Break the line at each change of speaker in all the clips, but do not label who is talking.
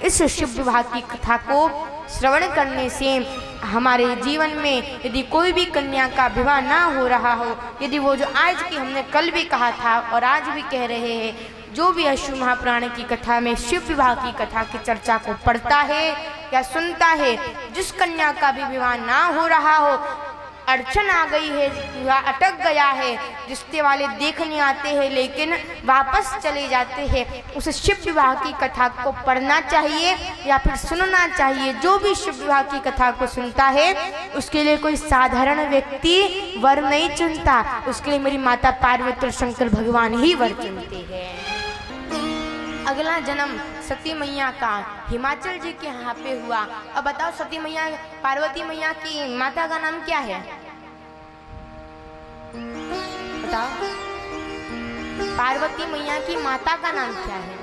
इस शिव विवाह की कथा को श्रवण करने से हमारे जीवन में यदि कोई भी कन्या का विवाह ना हो रहा हो, यदि वो जो आज की हमने कल भी कहा था और आज भी कह रहे हैं, जो भी अश्व महापुराण की कथा में शिव विवाह की कथा की चर्चा को पढ़ता है या सुनता है, जिस कन्या का भी विवाह ना हो रहा हो, अड़चन आ गई है, विवाह अटक गया है, रिश्ते वाले देखने आते हैं लेकिन वापस चले जाते हैं, उस शिव विवाह की कथा को पढ़ना चाहिए या फिर सुनना चाहिए। जो भी शिव विवाह की कथा को सुनता है उसके लिए कोई साधारण व्यक्ति वर नहीं चुनता, उसके लिए मेरी माता पार्वती और शंकर भगवान ही वर चुनते हैं। अगला जन्म सती मैया का हिमाचल जी के यहाँ पे हुआ। अब बताओ सती मैया पार्वती मैया की माता का नाम क्या है? बताओ, पार्वती मैया की माता का नाम क्या है?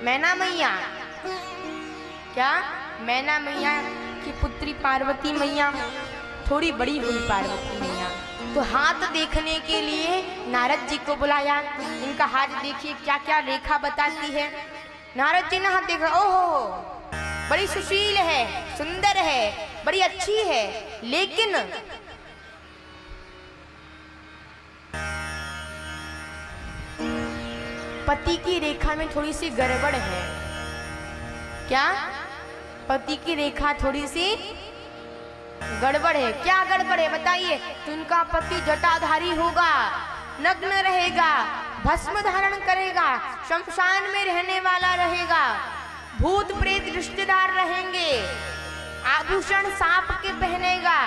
मैना मैया। क्या? मैना मैया की पुत्री पार्वती मैया थोड़ी बड़ी हुई पार्वती मैया, तो हाथ देखने के लिए नारद जी को बुलाया। इनका हाथ देखिए क्या क्या रेखा बताती है। नारद जी ने हाथ देखा, ओहो बड़ी सुशील है, सुंदर है, बड़ी अच्छी है, लेकिन पति की रेखा में थोड़ी सी गड़बड़ है। क्या? पति की रेखा थोड़ी सी गड़बड़ है। क्या गड़बड़ है बताइए? तो उनका पति जटाधारी होगा, नग्न रहेगा, भस्म धारण करेगा, शमशान में रहने वाला रहेगा, भूत प्रेत रिश्तेदार रहेंगे, आभूषण सांप के पहनेगा।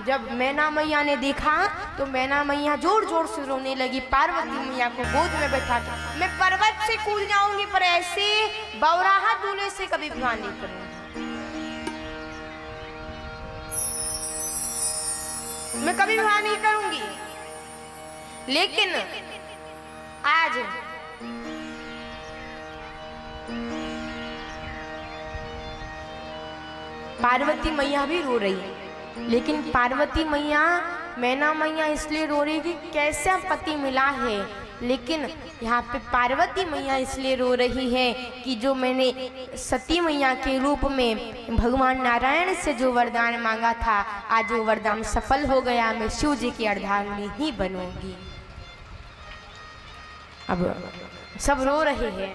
जब मैना मैया ने देखा तो मैना मैया जोर जोर से रोने लगी, पार्वती मैया को गोद में बैठा के, मैं पर्वत से कूद जाऊंगी पर ऐसे बौराहा दूल्हे से कभी विवाह नहीं करूंगी, मैं कभी विवाह नहीं करूंगी। लेकिन आज पार्वती मैया भी रो रही है, लेकिन पार्वती मैया मैना मैया इसलिए रो रही कि कैसा पति मिला है, लेकिन यहाँ पे पार्वती मैया इसलिए रो रही है कि जो मैंने सती मैया के रूप में भगवान नारायण से जो वरदान मांगा था, आज वो वरदान सफल हो गया, मैं शिव जी की अर्धांगिनी ही बनूंगी। अब सब रो रहे हैं।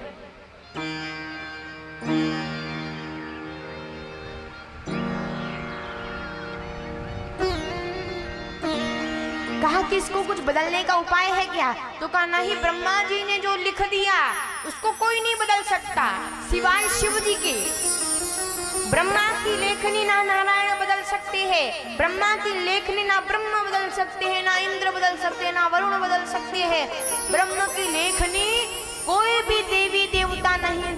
कहा कि इसको कुछ बदलने का उपाय है क्या? तो कहा नहीं, ब्रह्मा जी ने जो लिख दिया उसको कोई नहीं बदल सकता सिवाय शिव जी के। ब्रह्मा की लेखनी ना नारायण बदल सकते हैं, ब्रह्मा की लेखनी ना ब्रह्मा बदल सकते हैं, ना इंद्र बदल सकते हैं, ना वरुण बदल सकते हैं। ब्रह्म की लेखनी कोई भी देवी देवता नहीं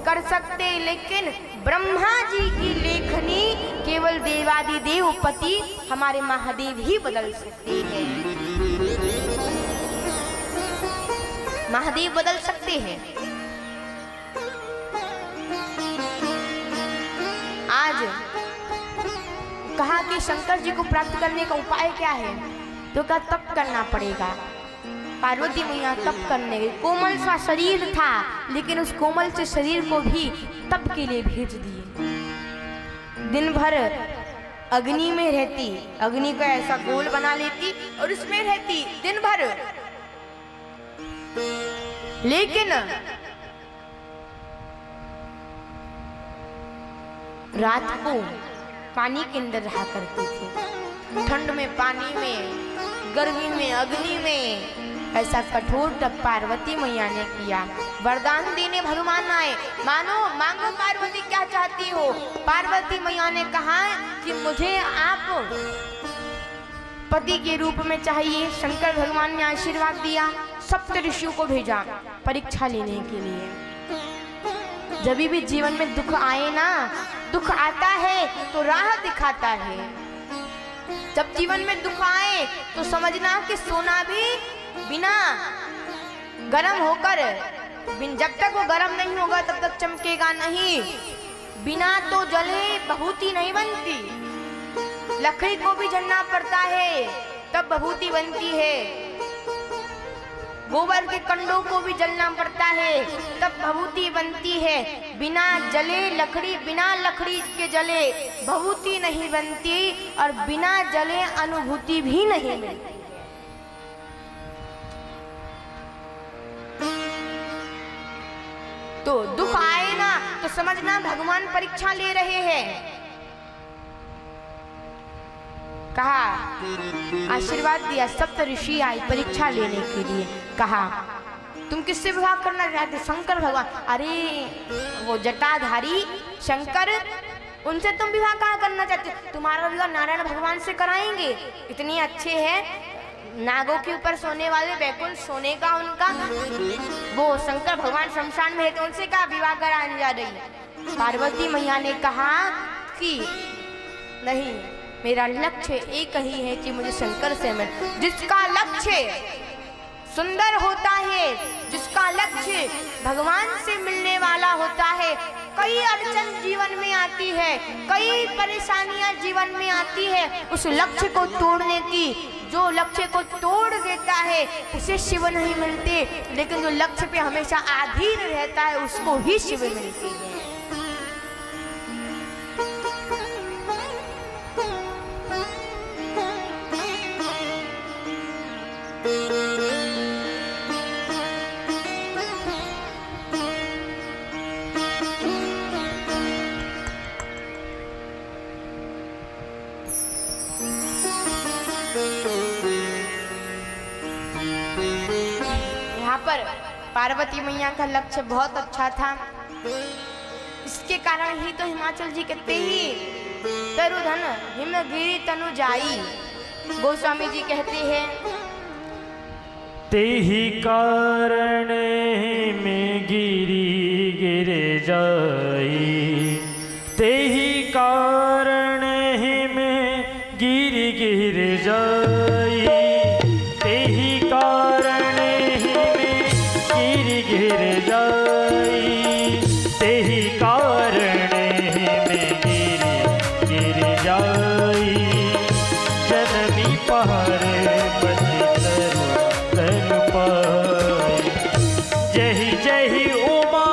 कर सकते, लेकिन ब्रह्मा जी की लेखनी केवल देवादिदेव पति हमारे महादेव ही बदल सकते हैं। महादेव बदल सकते हैं। आज कहा कि शंकर जी को प्राप्त करने का उपाय क्या है? तो कहा तप करना पड़ेगा। पार्वती मैया तप करने गई। कोमल सा शरीर था, लेकिन उस कोमल से शरीर को भी तप के लिए भेज दिए। दिन भर अग्नि में रहती, अग्नि को ऐसा गोल बना लेती और उसमें रहती दिन भर, लेकिन रात को पानी के अंदर रहा करती थी। ठंड में पानी में, गर्मी में अग्नि में। ऐसा कठोर तप पार्वती मैया ने किया। वरदान देने भगवान आए, मानो मांगो पार्वती क्या चाहती हो। पार्वती मैया ने कहा कि मुझे आप पति के रूप में चाहिए। शंकर भगवान ने आशीर्वाद दिया, सप्त ऋषियों को भेजा परीक्षा लेने के लिए। जब भी जीवन में दुख आए ना, दुख आता है तो राह दिखाता है। जब जीवन में दुख आए तो समझना कि सोना भी बिना गरम होकर, जब तक वो गरम नहीं होगा तब तक चमकेगा नहीं। बिना तो जले भभूति नहीं बनती, लकड़ी को भी जलना पड़ता है तब भभूति बनती है। गोबर के कंडों को भी जलना पड़ता है, तब भभूति बनती है। बिना जले लकड़ी, बिना लकड़ी के जले भभूति नहीं बनती, और बिना जले अनुभूति भी नहीं मिलती। तो दुख आए ना तो समझना भगवान परीक्षा ले रहे हैं। कहा, आशीर्वाद दिया, सप्त ऋषि आए परीक्षा लेने के लिए। कहा, तुम किससे विवाह करना चाहते? शंकर भगवान। अरे वो जटाधारी शंकर, उनसे तुम विवाह कहाँ करना चाहते? तुम्हारा विवाह नारायण भगवान से कराएंगे, इतने अच्छे हैं, नागों के ऊपर सोने वाले, बैकुंठ सोने का उनका। वो शंकर भगवान शमशान में है, तो उनसे क्या विवाह कराने जा रही? पार्वती मैया ने कहा कि नहीं, मेरा लक्ष्य एक ही है कि मुझे शंकर से मिल। जिसका लक्ष्य सुंदर होता है, जिसका लक्ष्य भगवान से मिलने वाला होता है, कई अड़चन जीवन में आती है, कई परेशानियां जीवन में आती है, उस लक्ष्य को तोड़ने की, जो लक्ष्य को तोड़ देता है उसे शिव नहीं मिलते, लेकिन जो लक्ष्य पे हमेशा आधीन रहता है उसको ही शिव मिलती है। पर पार्वती मैया का लक्ष्य बहुत अच्छा था, इसके कारण ही तो हिमाचल जी कहते ही तरुधन हिमगिरि तनु जाई। गोस्वामी जी कहते हैं,
तेहि कारण में गिरी गिर जाई, तेहि कारण में गिरी गिर जाई, तेहि कारण गिर जाई, तेहि कारण में गिर जाई, जननी पार्वती तन पाई, जही जही उमा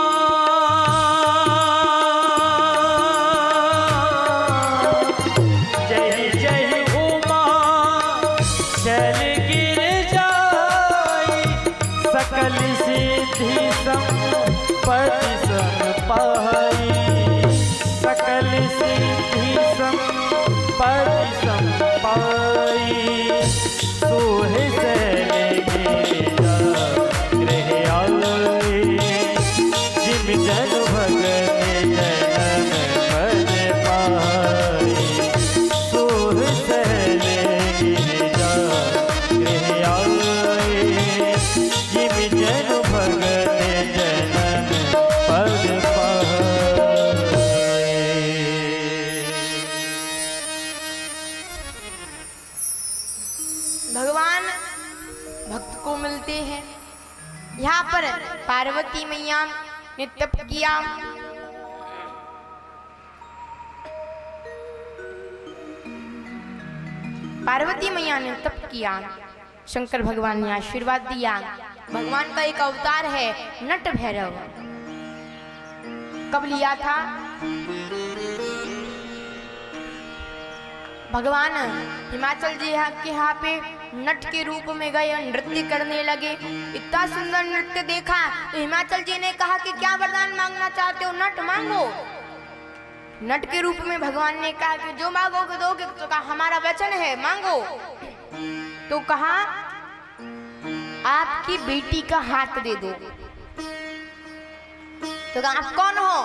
जही जही उमा चल गिर जाई, सकल सिद्धि संपत्ति संपाई, सकल सिद्धि संपत्ति संपाई, सोहे सैले गिरा गृह आए, जिम जन भगत जनम पद पाई, सोहे सैले गिरा गृह आए, जिम जन भगत जनम पद पाए।
भगवान भक्त को मिलते हैं। यहाँ पर पार्वती मैया ने तप किया, पार्वती मैया ने तप किया, शंकर भगवान ने आशीर्वाद दिया। भगवान का एक अवतार है नट भैरव। कब लिया था? भगवान हिमाचल जी के यहाँ पे नट के रूप में गए और नृत्य करने लगे। इतना सुंदर नृत्य देखा तो हिमाचल जी ने कहा कि क्या वरदान मांगना चाहते हो? नट मांगो। नट के रूप में भगवान ने कहा कि जो मांगोगे दोगे। तो कहा हमारा वचन है, मांगो। तो कहा आपकी बेटी का हाथ दे दो। तो कहा आप कौन हो?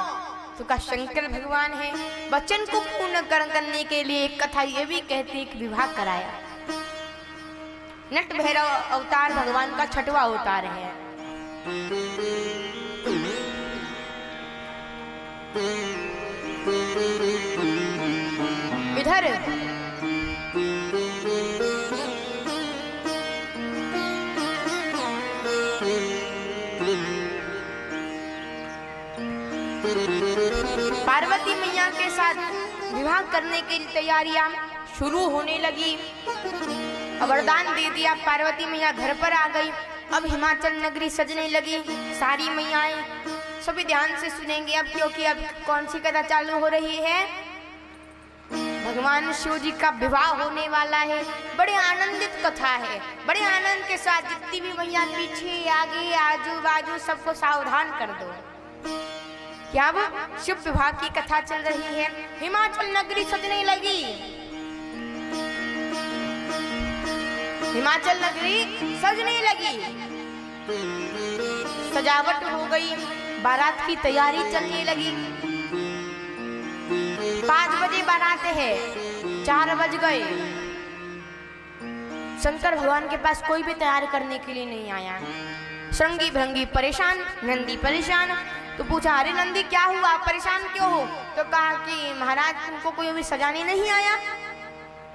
तो कहा शंकर भगवान है। वचन को पूर्ण करने के लिए एक कथा ये भी कहती है कि विवाह कराया। नट भैरव अवतार भगवान का छठवां अवतार है। इधर पार्वती मैया के साथ विवाह करने की तैयारियां शुरू होने लगी। वरदान दे दिया। पार्वती मैया घर पर आ गई। अब हिमाचल नगरी सजने लगी। सारी मैयाएं सभी ध्यान से सुनेंगे अब, क्योंकि अब कौन सी कथा चालू हो रही है। भगवान शिव जी का विवाह होने वाला है। बड़े आनंदित कथा है, बड़े आनंद के साथ जितनी भी मैया पीछे आगे आजू बाजू सबको सावधान कर दो। क्या अब शिव विवाह की कथा चल रही है। हिमाचल नगरी सजने लगी। हिमाचल नगरी सजने लगी, सजावट हो गई, बारात की तैयारी चलने लगी। 5 बजे बारात है, 4 बज गए। शंकर भगवान के पास कोई भी तैयार करने के लिए नहीं आया। श्रृंगी भृंगी परेशान, नंदी परेशान। तो पूछा, अरे नंदी क्या हुआ, परेशान क्यों हो? तो कहा कि महाराज तुमको कोई अभी सजाने नहीं आया।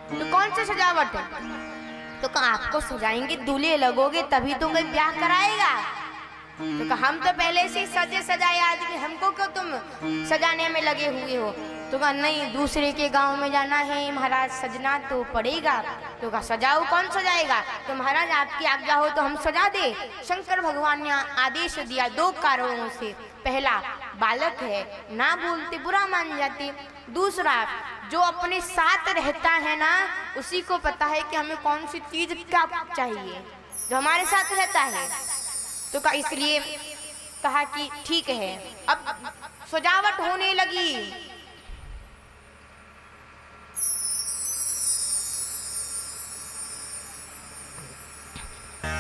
तो कौन सी सजावट है? तो कहा आपको सजाएंगे, दूल्हे लगोगे तभी तो कोई ब्याह कराएगा। तो कहा हम तो पहले से सजे सजाए आदमी, हमको क्यों तुम सजाने में लगे हुए हो? तो कहा नहीं, दूसरे के गांव में जाना है महाराज, सजना तो पड़ेगा। तो कहा सजाओ, कौन सजाएगा? तो महाराज आपकी आज्ञा हो तो हम सजा दे। शंकर भगवान ने आदेश दिया 2 कारणों से। पहला, बालक है, ना बोलते बुरा मान जाते। दूसरा, जो अपने साथ रहता है ना, उसी को पता है कि हमें कौन सी चीज क्या चाहिए, जो हमारे साथ रहता है। तो कहा इसलिए कहा कि ठीक है। अब सजावट होने लगी।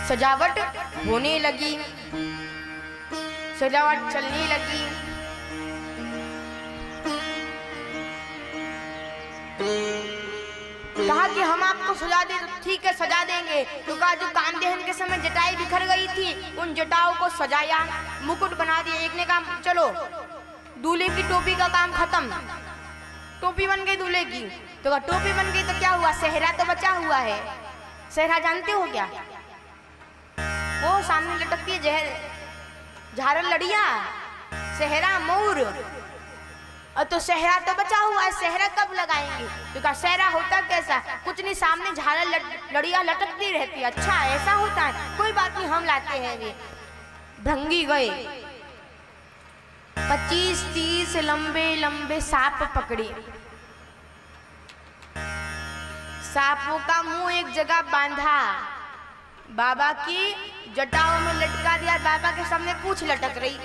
सजावट होने लगी, सजावट चलने लगी। कहा कि हम आपको सजा दे। तो ठीक है सजा देंगे। तो कहा जो कामदेहन के समय जटाएं बिखर गई थी, उन जटाओं को सजाया, मुकुट बना दिया। एक ने कहा चलो दूल्हे की टोपी का काम खत्म, टोपी बन गई दूल्हे की। तो कहा टोपी बन गई तो क्या हुआ, सेहरा तो बचा हुआ है। सेहरा जानते हो क्या? वो सामने लटकती है झारल लड़िया, सेहरा मोर। और तो सेहरा तो बचा हुआ है, सेहरा कब लगाएंगे? तो कहा सेहरा होता कैसा? कुछ नहीं, सामने झारल लड़िया लटकती रहती है। अच्छा ऐसा होता है, कोई बात नहीं, हम लाते हैं। वे भृंगी गए, 25-30 लंबे लंबे सांप पकड़े। सांपों का मुंह एक जगह बांधा, बाबा की जटाओं में लटका दिया। बाबा के सामने पूंछ लटक रही।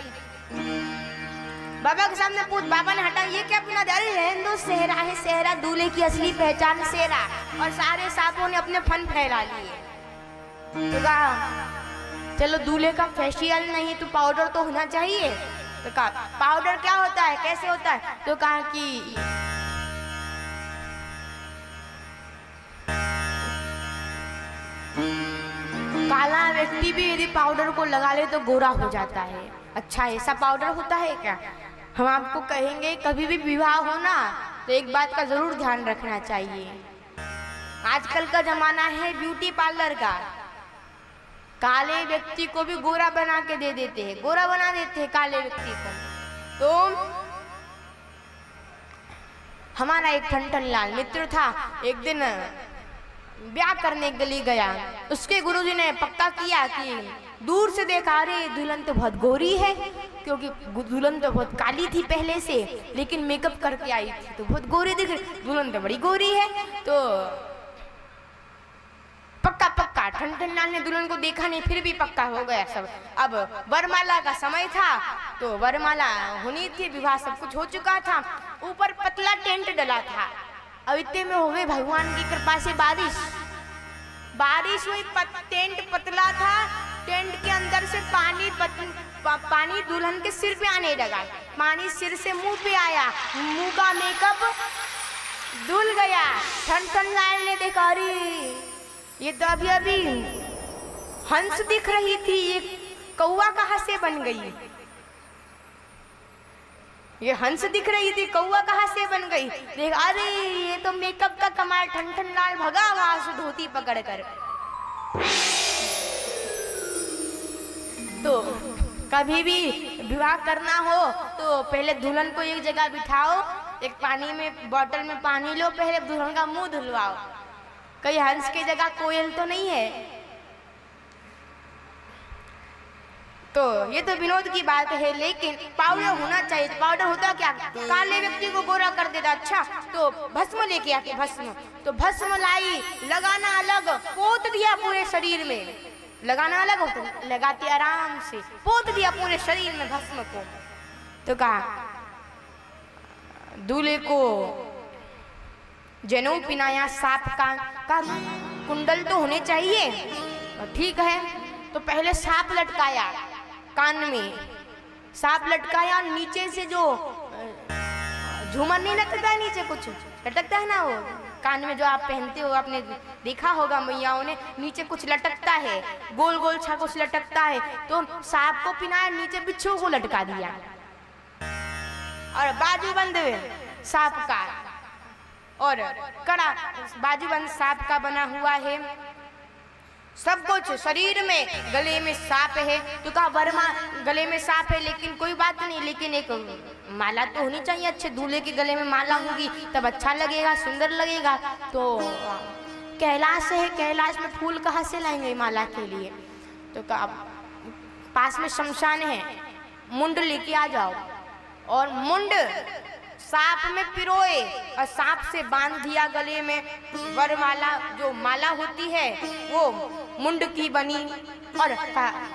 बाबा के सामने पूछ, बाबा ने हटा, ये क्या अपना? अरे रहने दो, सेहरा है, सेहरा दूल्हे की असली पहचान सेहरा। और सारे सांपों ने अपने फन फैला लिए। तो कहा चलो दूल्हे का फेशियल नहीं तो पाउडर तो होना चाहिए। तो कहा पाउडर क्या होता है, कैसे होता है? तो कहा कि काला व्यक्ति भी यदि पाउडर को लगा ले तो गोरा हो जाता है। अच्छा ऐसा पाउडर होता है क्या? हम आपको कहेंगे कभी भी विवाह हो ना तो एक बात का जरूर ध्यान रखना चाहिए। आजकल का जमाना है ब्यूटी पार्लर का। काले व्यक्ति को भी गोरा बना के दे देते हैं, गोरा बना देते हैं काले व्यक्ति को। तो हमारा एक ठनठन लाल मित्र था, एक दिन ब्याह करने के लिए गया। उसके गुरुजी ने पक्का किया कि दूर से देखा, अरे दुल्हन तो बहुत गोरी है, क्योंकि दुल्हन तो बहुत काली थी पहले से, लेकिन मेकअप करके आई थी तो बहुत गोरी दिख रही, दुल्हन तो बड़ी गोरी है। तो पक्का पक्का ठनठन लाल ने दुल्हन को देखा नहीं, फिर भी पक्का हो गया सब। अब वरमाला का समय था तो वरमाला होनी थी, विवाह सब कुछ हो चुका था। ऊपर पतला टेंट डला था। अब इतने में हो गई भगवान की कृपा से बारिश हुई। टेंट पतला था, टेंट के अंदर से पानी दुल्हन के सिर पे आने लगा। पानी सिर से मुंह पे आया, मुंह का मेकअप धुल गया। ठनठन लाल ने देखा, अरे ये तो अभी अभी हंस दिख रही थी, ये कौवा कहाँ से बन गई? ये हंस दिख रही थी, कौवा कहाँ से बन गई? देख, अरे ये तो मेकअप का कमाल। ठनठन लाल भगा वहां से धोती पकड़कर। तो कभी भी विवाह करना हो तो पहले दुल्हन को एक जगह बिठाओ, एक पानी में बोतल में पानी लो, पहले दुल्हन का मुंह धुलवाओ। कहीं हंस की जगह कोयल तो नहीं है? तो ये तो विनोद की बात है, लेकिन पाउडर होना चाहिए। पाउडर होता क्या, काले व्यक्ति को गोरा कर देता। अच्छा तो भस्म लेके आके, भस्म तो भस्म लाई, लगाना अलग, पोत दिया पूरे शरीर में। लगाना अलग होता, लगाते आराम से पोत दिया पूरे शरीर में भस्म को। तो कहा दूल्हे को जनेऊ पिनाया, सांप का कुंडल तो होने चाहिए, ठीक है। तो पहले सांप लटकाया कान में, सांप लटकाया, नीचे से जो झूमर नहीं लटकता है, नीचे कुछ लटकता है ना, वो कान में जो आप पहनते हो, आपने देखा होगा मैयाओं ने, नीचे कुछ लटकता है, गोल गोल सा कुछ लटकता है। तो सांप को पिनाया, नीचे बिच्छू को लटका दिया और बाजूबंद सांप का, और कड़ा बाजूबंद सांप का बना हुआ है, सब कुछ शरीर में, गले में सांप है। तो कहा वर्मा गले में सांप है, लेकिन कोई बात नहीं, लेकिन एक माला तो होनी चाहिए। अच्छे दूल्हे के गले में माला होगी तब अच्छा लगेगा, सुंदर लगेगा। तो कैलाश है, कैलाश में फूल कहाँ से लाएंगे माला के लिए? तो कहा पास में शमशान है, मुंड लेके आ जाओ। और मुंड सांप में पिरोए और सांप से बांध दिया गले में। वरमाला जो माला होती है वो मुंड की बनी। और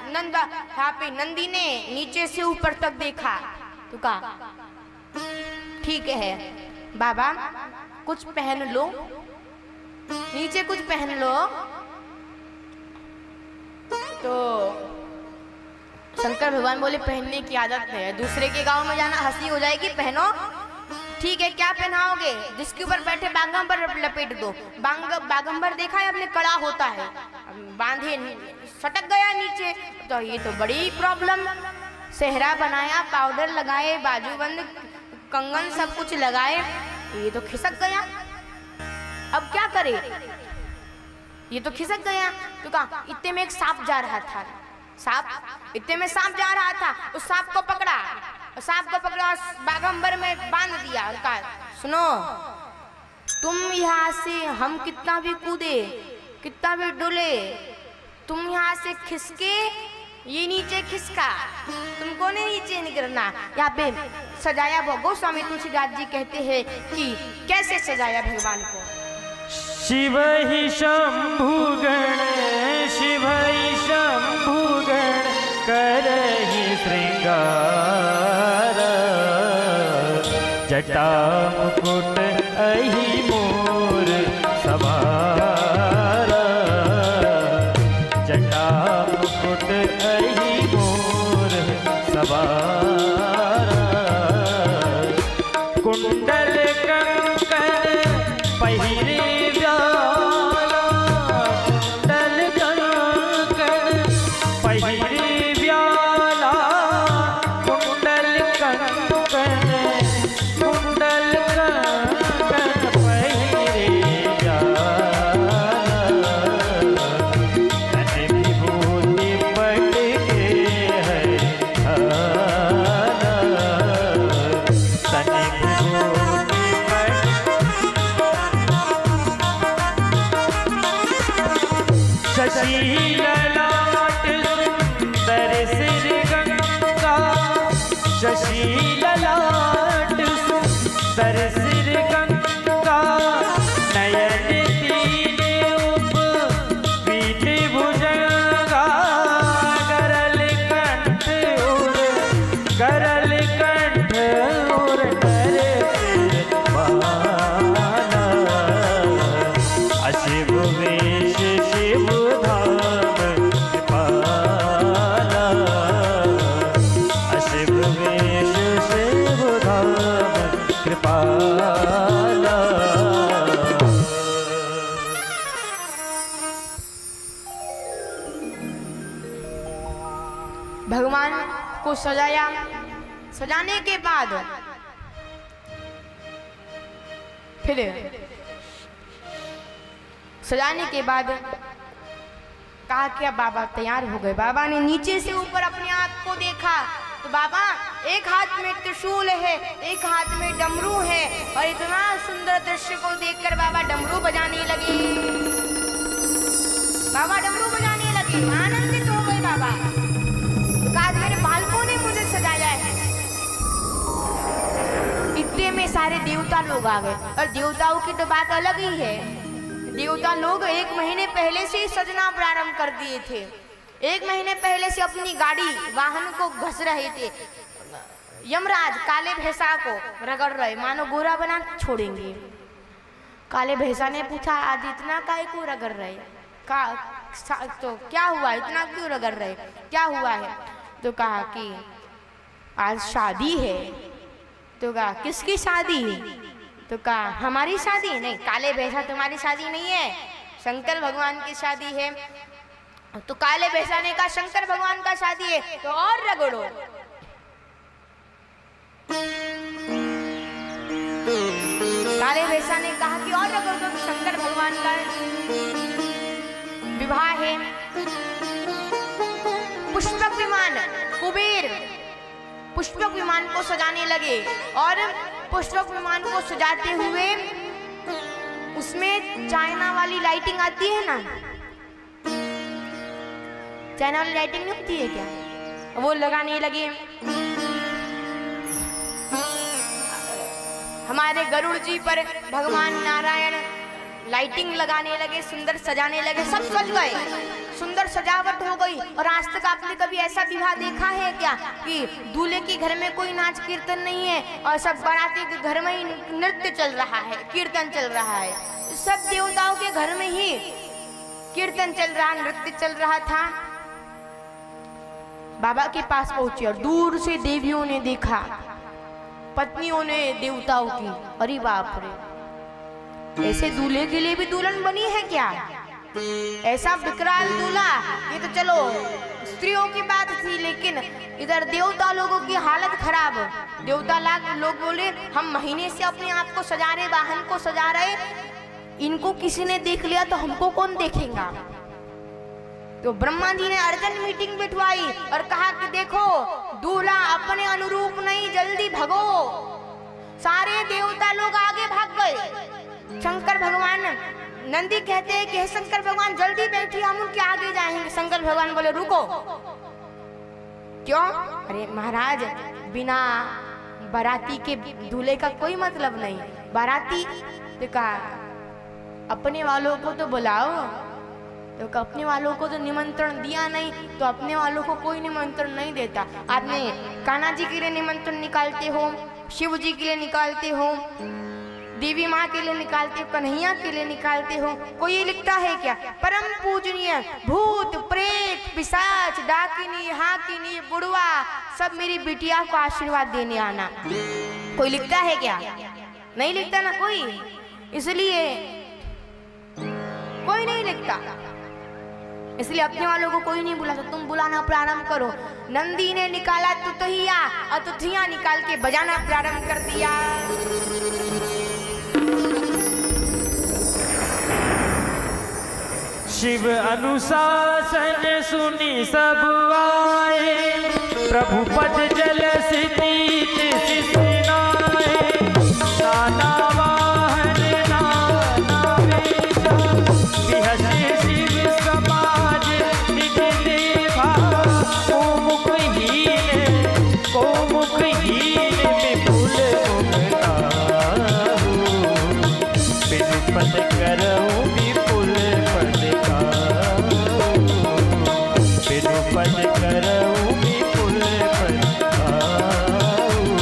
नंदा यहाँ पे नंदी ने नीचे से ऊपर तक देखा तो कहा ठीक है बाबा कुछ पहन लो, नीचे कुछ पहन लो। तो शंकर भगवान बोले पहनने की आदत है, दूसरे के गांव में जाना हंसी हो जाएगी, पहनो। ठीक है क्या पहनाओगे? जिसके ऊपर बैठे बागंबर लपेट दो। बागंबर देखा है आपने, कड़ा होता है, बांधे सटक गया नीचे। तो ये तो बड़ी प्रॉब्लम। सेहरा बनाया, पाउडर लगाए, बाजूबंद, कंगन सब कुछ लगाए, ये तो खिसक गया। अब क्या करे? ये तो खिसक गया। तो कहा इतने में एक सांप जा रहा था, सांप इतने में सांप जा रहा था, उस सांप को पकड़ा, सांप को पकड़ा बागंबर में बांध दिया और कहा सुनो तुम यहाँ से, हम कितना भी कूदे कितना भी डोले, तुम यहाँ से खिसके ये नीचे खिसका, तुमको नहीं नीचे नहीं गिरना। यहाँ पे सजाया गोस्वामी तुलसीदास जी कहते हैं कि कैसे सजाया भगवान को।
शिव ही शंभुगण, शिव ही शंभुगण करहि श्रृंगार, जटा मुकुट अहि मोर सवार, जटा मुकुट अहि मोर सवार, कुंडल कंकण पहिरे
भगवान को सजाया। सजाने के बाद फिर सजाने के बाद कहा क्या बाबा तैयार हो गए। बाबा ने नीचे से ऊपर अपने आप को देखा तो बाबा एक हाथ में त्रिशूल है, एक हाथ में डमरू है, और इतना सुंदर दृश्य को देखकर बाबा डमरू बजाने लगे। बाबा डमरू बजाने लगे, आनंदित हो गए बाबा। कहा में सारे देवता लोग आ गए। और देवताओं की तो बात अलग ही है। देवता लोग 1 महीने पहले से ही सजना प्रारंभ कर दिए थे। 1 महीने पहले से अपनी गाड़ी वाहन को घस रहे थे। यमराज काले भैंसा को रगड़ रहे, मानो गोरा बना छोड़ेंगे। काले भैंसा ने पूछा, आज इतना काहे को रगड़ रहे? तो क्या हुआ, इतना क्यों रगड़ रहे, क्या हुआ है? तो कहा कि आज शादी है। तो कहा किसकी शादी? तो कहा हमारी शादी। नहीं काले भैंसा, तुम्हारी शादी नहीं है, शंकर भगवान की शादी है। तो काले भैंसा ने कहा शंकर भगवान का शादी है तो और रगड़ो। काले भैंसा ने कहा कि और रगड़ दो, शंकर भगवान का विवाह है। पुष्पक विमान, कुबेर पुष्पक विमान को सजाने लगे। और पुष्पक विमान को सजाते हुए उसमें चाइना वाली लाइटिंग आती है ना, चाइना वाली लाइटिंग नहीं होती है क्या, वो लगाने लगे। हमारे गरुड़ जी पर भगवान नारायण लाइटिंग लगाने लगे, सुंदर सजाने लगे। सब सज गए, सुंदर सजावट हो गई। और आज तक आपने कभी ऐसा विवाह देखा है क्या कि दूल्हे के घर में कोई नाच कीर्तन नहीं है और सब बाराती के घर में ही नृत्य चल रहा है, कीर्तन चल रहा है? सब देवताओं के घर में ही कीर्तन चल रहा, नृत्य चल रहा था। बाबा के पास पहुंचे और दूर से देवियों ने देखा, पत्नियों ने देवताओं की। अरे बाप रे, ऐसे दूल्हे के लिए भी दुल्हन बनी है क्या? ऐसा विकराल दूल्हा, ये तो चलो स्त्रियों की बात थी, लेकिन इधर देवता लोगों की हालत खराब। देवता लोग बोले हम महीने से अपने आप को सजा रहे, वाहन को सजा रहे, इनको किसी ने देख लिया तो हमको कौन देखेगा? तो ब्रह्मा जी ने अर्जेंट मीटिंग बिठवाई और कहा कि देखो दूल्हा अपने अनुरूप नहीं, जल्दी भगो। सारे देवता लोग आगे भाग गए। शंकर भगवान, नंदी कहते हैं कि हे शंकर भगवान जल्दी बैठिए, हम उनके आगे जाएंगे। शंकर भगवान बोले रुको। क्यों? अरे महाराज, बिना बाराती के दूल्हे का कोई मतलब नहीं। बाराती तो कहा अपने वालों को तो बुलाओ। तो अपने वालों को तो निमंत्रण दिया नहीं, तो अपने वालों को कोई निमंत्रण नहीं देता। आपने कान्हा जी के लिए निमंत्रण निकालते हो, शिव जी के लिए निकालते हो, देवी माँ के लिए निकालते हो, कन्हैया के लिए निकालते हो। कोई ये लिखता है क्या? परम पूजनीय भूत प्रेत पिशाच डाकिनी हाकिनी बुढ़वा सब मेरी बिटिया को आशीर्वाद देने आना। कोई लिखता है क्या? नहीं लिखता ना कोई, इसलिए कोई नहीं लिखता, इसलिए अपने वालों को कोई नहीं बुलाता। तुम बुलाना प्रारंभ करो। नंदी ने निकाला तुतहिया और तुतहिया निकाल के बजाना प्रारंभ कर दिया।
शिव अनुशासन सुनी सब आए, प्रभु पद जल स्थित सिसनाए। नाना वाहन नाना वेशा, बिहसे शिव समाज निज देवा। को मुखहीन विपुल मुखताहु, बिनु पद करऊ विपुल पद काहू, बिनु पद करऊ विपुल पद काहू।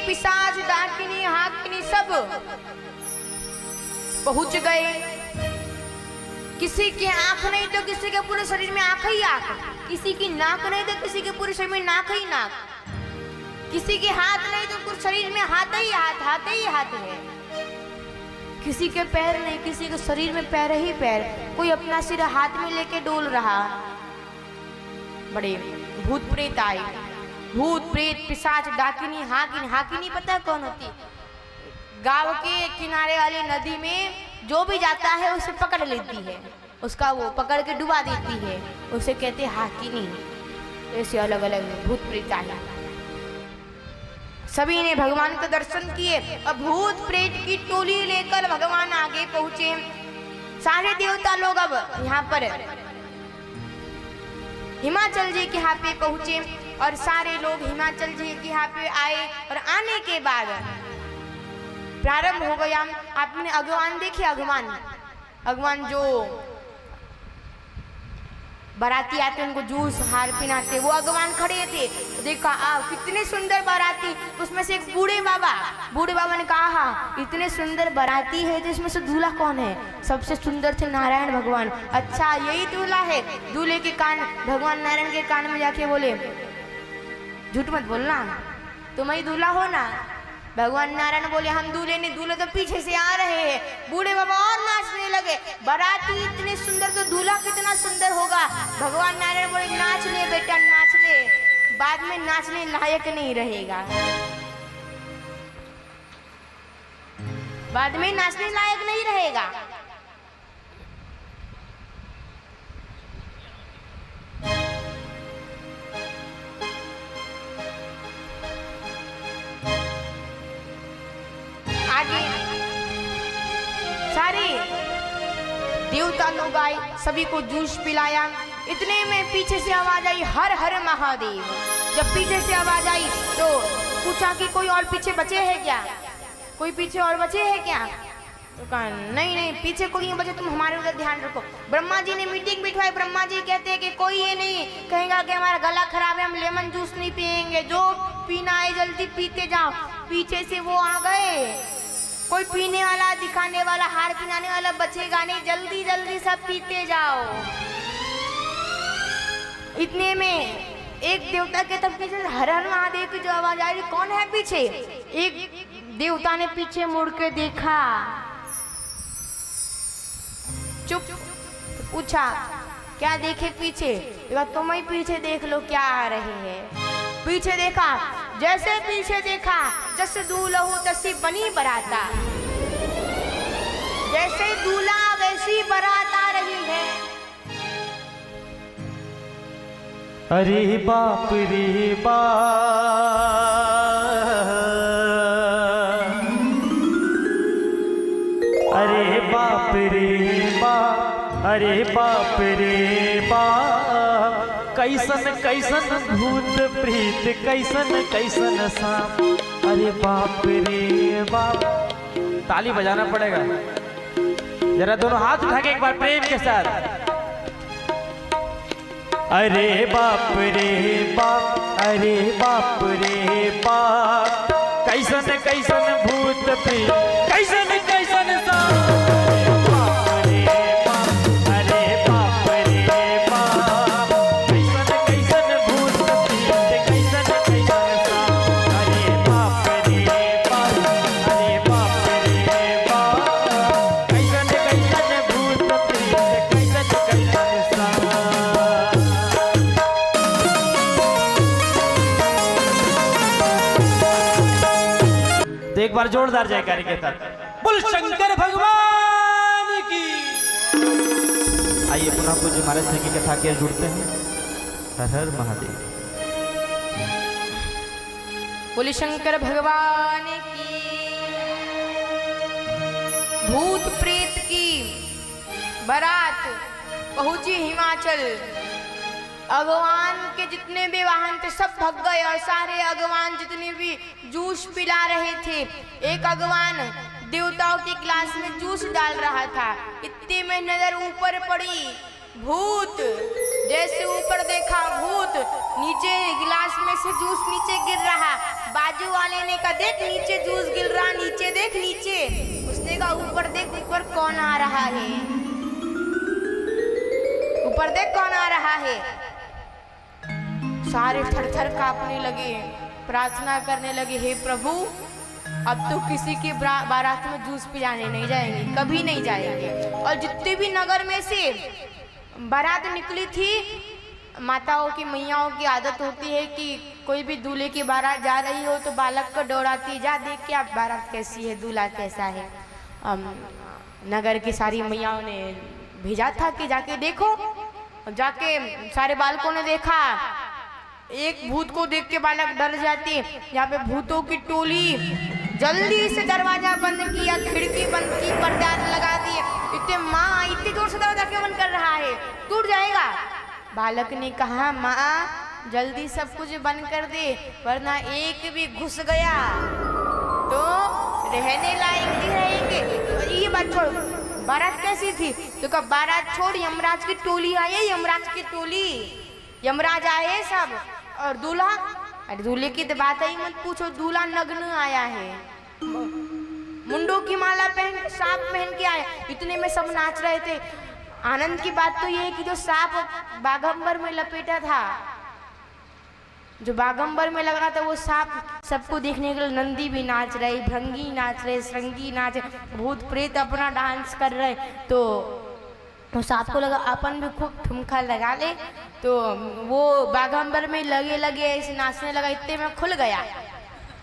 पिशाच डाकिनी हाकिनी सब पहुंच गए। किसी की आंख नहीं तो किसी के पूरे शरीर में आंख ही आंख, किसी की नाक नहीं तो किसी के पूरे शरीर में नाक ही नाक, किसी के हाथ नहीं तो पूरे शरीर में हाथ ही हाथ, हाथ ही हाथ है। किसी के पैर नहीं, किसी के शरीर में पैर ही पैर, कोई अपना सिर हाथ में लेके डोल रहा। बड़े भूत प्रेत आए, भूत प्रेत पिशाच डाकिनी हाकिनी। हाकिनी पता है कौन होती? गांव के किनारे वाली नदी में जो भी जाता है उसे पकड़ लेती है, उसका वो पकड़ के डुबा देती है, उसे कहते हैं हाकिनी। ऐसे अलग अलग भूत प्रेत आए। सभी ने भगवान के दर्शन किए और भूत प्रेत की टोली लेकर भगवान आगे पहुंचे। सारे देवता लोग अब यहाँ पर हिमाचल जी के यहाँ पे पहुंचे और सारे लोग हिमाचल जी के यहाँ पे आए। और आने के बाद प्रारंभ हो गया। आपने अगवान देखे? अगवान जो बाराती आते उनको जूस हार पिनाते, वो अगवान खड़े थे। देखा कितने सुंदर बाराती। उसमें से एक बूढ़े बाबा ने कहा इतने सुंदर बाराती है तो इसमें से दूल्हा कौन है? सबसे सुंदर थे नारायण भगवान। अच्छा यही दूल्हा है? दूल्हे के कान भगवान नारायण के कान में जाके बोले झूठ मत बोलना, तुम ही दूल्हा हो ना? भगवान नारायण बोले हम दूल्हे नहीं, दूल्हे तो पीछे से आ रहे हैं। बूढ़े बाबा और नाचने लगे, बाराती इतने सुंदर तो दूल्हा कितना सुंदर होगा। भगवान नारायण बोले नाच ले बेटा नाच ले, बाद में नाचने लायक नहीं रहेगा, बाद में नाचने लायक नहीं रहेगा। आगे सारे देवता लोग आए, सभी को जूस पिलाया। इतने में पीछे से आवाज आई हर हर महादेव। जब पीछे से आवाज आई तो पूछा कि कोई और पीछे बचे हैं क्या? कोई पीछे और बचे हैं क्या? तो कहा नहीं पीछे कोई नहीं बचे, तुम हमारे उधर ध्यान रखो। ब्रह्मा जी ने मीटिंग बिठवाई। ब्रह्मा जी कहते हैं कि कोई ये नहीं कहेगा कि हमारा गला खराब है हम लेमन जूस नहीं पिएंगे, जो पीना है जल्दी पीते जाओ। पीछे से वो आ गए, कोई पीने वाला दिखाने वाला हार पिनाने वाला बचेगा नहीं, जल्दी जल्दी सब पीते जाओ। इतने में एक देवता के तब पीछे हर हर महादेव की जो आवाज आ रही, कौन है पीछे? एक देवता ने पीछे मुड़ के देखा, चुप, पूछा क्या देखे पीछे? तुम ही पीछे देख लो क्या आ रहे हैं। पीछे देखा, जैसे पीछे देखा जैसे दूल्हू तैसी बनी बराता, जैसे दूल्हा वैसी बारात आ रही है।
अरे बाप रे बाप, अरे बाप रे बाप, अरे बाप रे बाप, कैसन कैसन भूत प्रीत कैसन कैसन सांप। अरे बाप रे बाप। ताली बजाना पड़ेगा जरा, दोनों हाथ उठा के एक बार प्रेम के साथ। अरे बाप रे बाप, अरे बाप रे बाप, कैसन कैसन भूत प्रीत कैसन कैसन सांप। एक बार जोरदार जयकारी के साथ बोल शंकर भगवान की। आइए पुनः पूज्य महाराज जी की कथा के जुड़ते हैं। हर हर महादेव।
बोले शंकर भगवान की। भूत प्रेत की बारात पहुंची हिमाचल। अगवान के जितने भी वाहन थे सब भग गए और सारे अगवान जितने भी जूस पिला रहे थे। एक अगवान देवताओं की क्लास में जूस डाल रहा था। इतने में नजर ऊपर पड़ी, भूत जैसे ऊपर देखा भूत, नीचे गिलास में से जूस नीचे गिर रहा। बाजू वाले ने कहा देख नीचे जूस गिर रहा, नीचे देख नीचे। उसने कहा ऊपर देख ऊपर कौन आ रहा है, ऊपर देख कौन आ रहा है। सारे थर थर कांपने लगे, प्रार्थना करने लगे, हे प्रभु अब तो किसी की बारात में जूस पिलाने नहीं जाएंगे, कभी नहीं जाएंगे। और जितने भी नगर में से बारात निकली थी, माताओं की मैयाओं की आदत होती है कि कोई भी दूल्हे की बारात जा रही हो तो बालक को दौड़ाती, जा देख के आप बारात कैसी है, दूल्हा कैसा है। नगर की सारी मैयाओं ने भेजा था कि जाके देखो। जाके सारे बालकों ने देखा, एक भूत को देख के बालक डर जाते। यहाँ पे भूतों की टोली, जल्दी से दरवाजा बंद किया, खिड़की बंद की, पर्दा लगा दिए। इतने माँ इतनी जोर से दरवाजा क्यों बंद कर रहा है, टूट जाएगा। बालक ने कहा माँ जल्दी सब कुछ बंद कर दे, वरना एक भी घुस गया तो रहने लायक नहीं रहेंगे। ये बात छोड़, बारात कैसी थी? तो कब बारात छोड़, यमराज की टोली आई, यमराज की टोली, यमराज आए सब। और दूल्हा, अरे दूल्हे की तो बात ही मत पूछो, दूल्हा नग्न आया है, मुंडों की माला पहन, सांप पहन के आया। इतने में सब नाच रहे थे। आनंद की बात तो ये है कि जो सांप बागंबर में लपेटा था, जो बागंबर में लग रहा था, वो सांप सबको देखने के लिए नंदी भी नाच रहे, भृंगी नाच रहे, श्रृंगी नाच रहे, भूत प्रेत अपना डांस कर रहे। तो सांप को लगा अपन भी खूब ठुमका लगा ले, तो वो बागंबर में लगे लगे ऐसे नाचने लगा। इतने में खुल गया,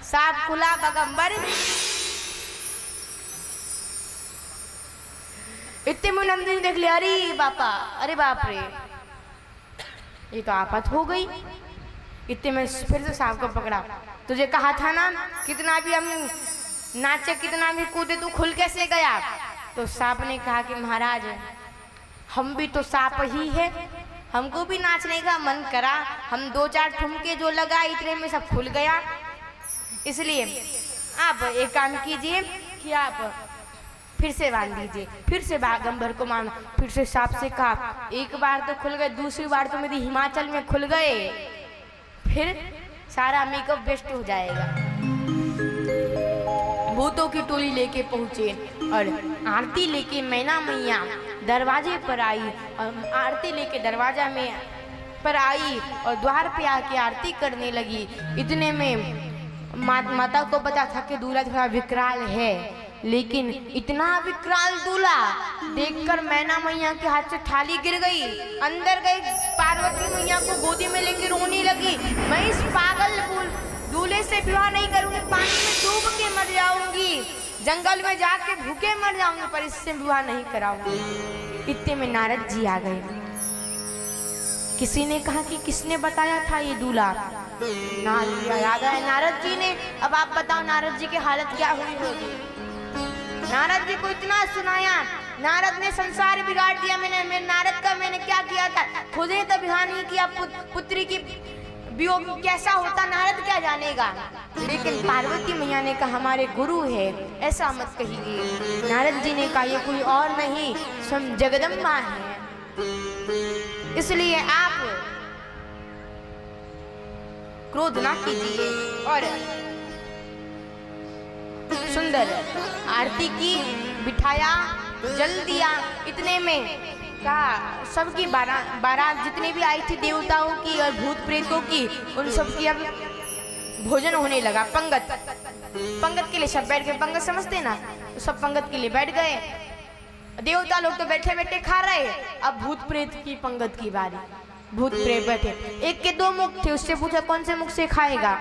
सांप खुला, बागंबर इतने में नंदी ने देख लिया, अरे बापा, अरे बाप रे, ये तो आफत हो गई। इतने में फिर से सांप को पकड़ा। तुझे कहा था ना कितना भी हम नाचे, कितना भी कूदे, तू खुल कैसे गया? तो सांप ने कहा कि महाराज हम भी तो सांप ही है, हमको भी नाचने का मन करा, हम दो चार ठुमके जो लगा इतने में सब खुल गया। इसलिए आप एक काम कीजिए कि आप फिर से बांध दीजिए। फिर से बागंबर को मानो, फिर से सांप से कहा, एक बार तो खुल गए, दूसरी बार तो मेरी हिमाचल में खुल गए, फिर सारा मेकअप वेस्ट हो जाएगा। भूतों की टोली लेके पहुंचे और आरती लेके मैना मैया दरवाजे पर आई, और आरती लेके दरवाजा में पर आई और द्वार पे आके आरती करने लगी। इतने में माता को पता था कि दूल्हा थोड़ा विकराल है, लेकिन इतना विकराल दूल्हा देखकर मैना मैया के हाथ से थाली गिर गई। अंदर गई, पार्वती मैया को गोदी में लेकर रोने लगी, मैं इस पागल दूल्हे से विवाह नहीं करूंगी, पानी में डूब के मर जाऊंगी, जंगल में जाके भूखे मर जाऊंगी, पर इससे विवाह नहीं कराऊंगी। इतने में नारद जी आ गए। किसी ने कहा कि किसने बताया था ये दूल्हा? याद आया नारद जी ने। अब आप बताओ नारद जी की हालत क्या हुई होगी। नारद जी को इतना सुनाया, नारद ने संसार बिगाड़ दिया। मैंने नारद का मैंने क्या किया था, खुद ही तो विवाह नहीं किया, पुत्री की वियोग कैसा होता नारद क्या जानेगा। लेकिन पार्वती मैया ने कहा हमारे गुरु है, ऐसा मत कहिए। नारद जी ने कहा ये कोई और नहीं, स्वयं जगदम्बा है, इसलिए आप क्रोध ना कीजिए। और सुंदर आरती की, बिठाया, जल दिया। इतने में कहा सबकी बारात जितने भी आई थी, देवताओं की और भूत प्रेतों की, उन सब की अब भोजन होने लगा। पंगत के लिए सब बैठ गए, पंगत समझते ना, तो सब पंगत के लिए बैठ गए। देवता लोग तो बैठे बैठे खा रहे, अब भूत प्रेत की पंगत की बारी। भूत प्रेत बैठे, एक के दो मुख थे, उससे पूछा कौन से मुख से खाएगा?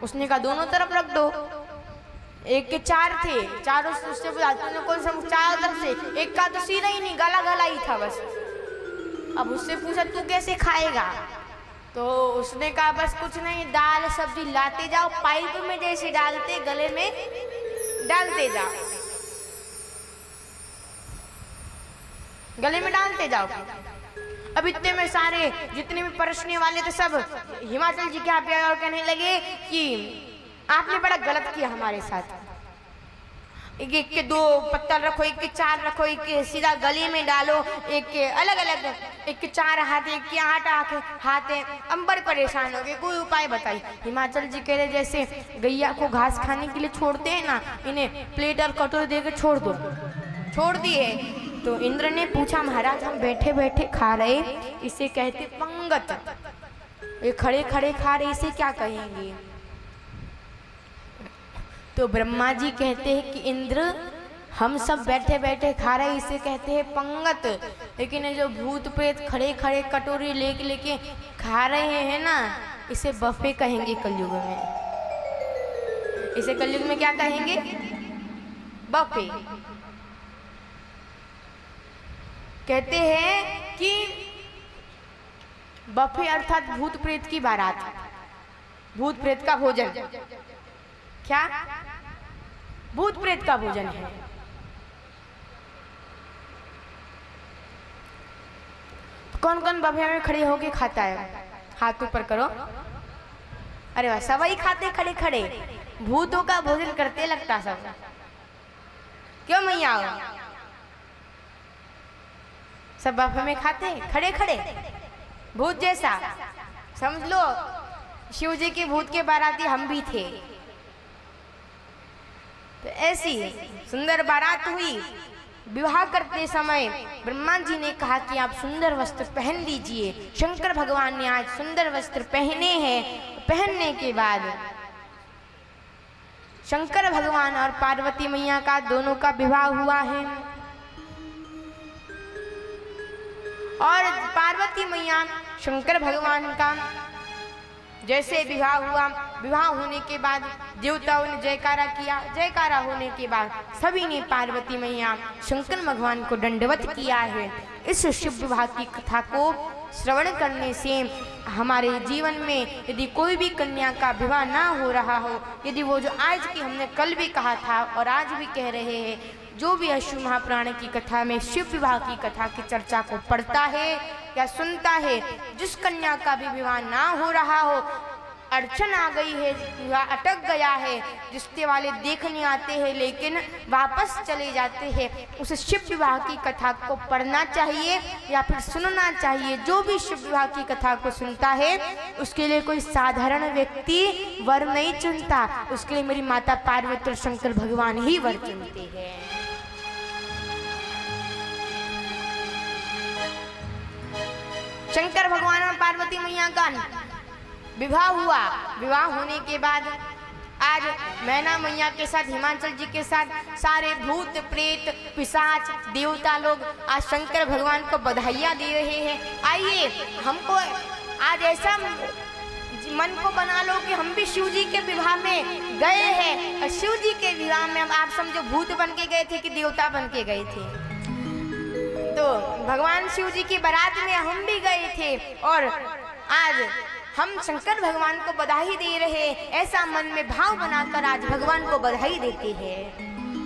उसने कहा दोनों तरफ रख दो। एक के चार थे, चारों से उससे पूछा तूने कौन सा मुख? चारों तरफ से। एक का तो सीना ही नहीं, गला गला ही था बस। अब उससे पूछा तू कैसे खाएगा? तो उसने कहा बस कुछ नहीं, दाल सब्जी लाते जाओ, पाइप में जैसे डालते गले में डालते जाओ, गले में डालते जाओ। अब इतने में सारे जितने भी परसने वाले थे सब हिमाचल जी के यहाँ पे और कहने लगे कि आपने बड़ा गलत किया हमारे साथ। एक एक के 2 पत्तल रखो, एक के 4 रखो, एक के सीधा गले में डालो, एक के अलग अलग, एक के 4 हाथ, एक के 8 हाथ है। हम बड़े परेशान हो गए, कोई उपाय बताइए। हिमाचल जी कह रहे जैसे गैया को घास खाने के लिए छोड़ते हैं ना, इन्हें प्लेट और कटोरी देकर छोड़ दो। छोड़ दिए तो इंद्र ने पूछा महाराज हम बैठे बैठे खा रहे, इसे कहते पंगत, ये खड़े खड़े खा रहे, इसे क्या कहेंगे? तो ब्रह्मा जी कहते हैं कि इंद्र हम सब बैठे बैठे खा रहे, इसे कहते हैं पंगत, लेकिन ये जो भूत प्रेत खड़े खड़े कटोरी लेके लेके खा रहे हैं ना, इसे बफे कहेंगे कलयुग में। इसे कलयुग में क्या कहेंगे? बफे। कहते हैं कि बफे अर्थात भूत प्रेत की बारात, भूत प्रेत का भोजन। क्या? भूत प्रेत का भोजन है। तो कौन कौन बफे में खड़े होके खाता है? हाथ ऊपर करो। अरे वाह, सभी खाते खड़े खड़े, भूतों का भोजन करते लगता सब। क्यों मैया? सब बफे में खाते खड़े खड़े, भूत जैसा। समझ लो शिव जी के भूत के बाराती हम भी थे। तो ऐसी सुंदर बारात हुई। विवाह करते समय ब्रह्मा जी ने कहा कि आप सुंदर वस्त्र पहन लीजिए। शंकर भगवान ने आज सुंदर वस्त्र पहने हैं। पहनने के बाद शंकर भगवान और पार्वती मैया का दोनों का विवाह हुआ है। और पार्वती मैया शंकर भगवान का जैसे विवाह हुआ, विवाह होने के बाद देवताओं ने जयकारा किया। जयकारा होने के बाद सभी ने पार्वती मैया शंकर भगवान को दंडवत किया है। इस शिव विवाह की कथा को श्रवण करने से हमारे जीवन में यदि कोई भी कन्या का विवाह ना हो रहा हो, यदि वो जो आज की हमने कल भी कहा था और आज भी कह रहे हैं, जो भी अश्व महापुराण की कथा में शिव विवाह की कथा की चर्चा को पढ़ता है या सुनता है, जिस कन्या का भी विवाह ना हो रहा हो, अड़चन आ गई है, विवाह अटक गया है, रिश्ते वाले देखने आते हैं लेकिन वापस चले जाते हैं, उसे शिव विवाह की कथा को पढ़ना चाहिए या फिर सुनना चाहिए। जो भी शिव विवाह की कथा को सुनता है उसके लिए कोई साधारण व्यक्ति वर नहीं चुनता, उसके लिए मेरी माता पार्वती और शंकर भगवान ही वर चुनते हैं। शंकर भगवान और पार्वती मैया का विवाह हुआ। विवाह होने के बाद आज मैना मैया के साथ, हिमाचल जी के साथ सारे भूत प्रेत पिशाच देवता लोग आज शंकर भगवान को बधाइयाँ दे रहे हैं। आइए हमको आज ऐसा मन को बना लो कि हम भी शिव जी के विवाह में गए हैं। और शिव जी के विवाह में हम आप समझो भूत बन के गए थे कि देवता बन के गए थे। तो भगवान शिव जी की बारात में हम भी गए थे और आज हम शंकर भगवान को बधाई दे रहे, ऐसा मन में भाव बनाकर आज भगवान को बधाई देते हैं।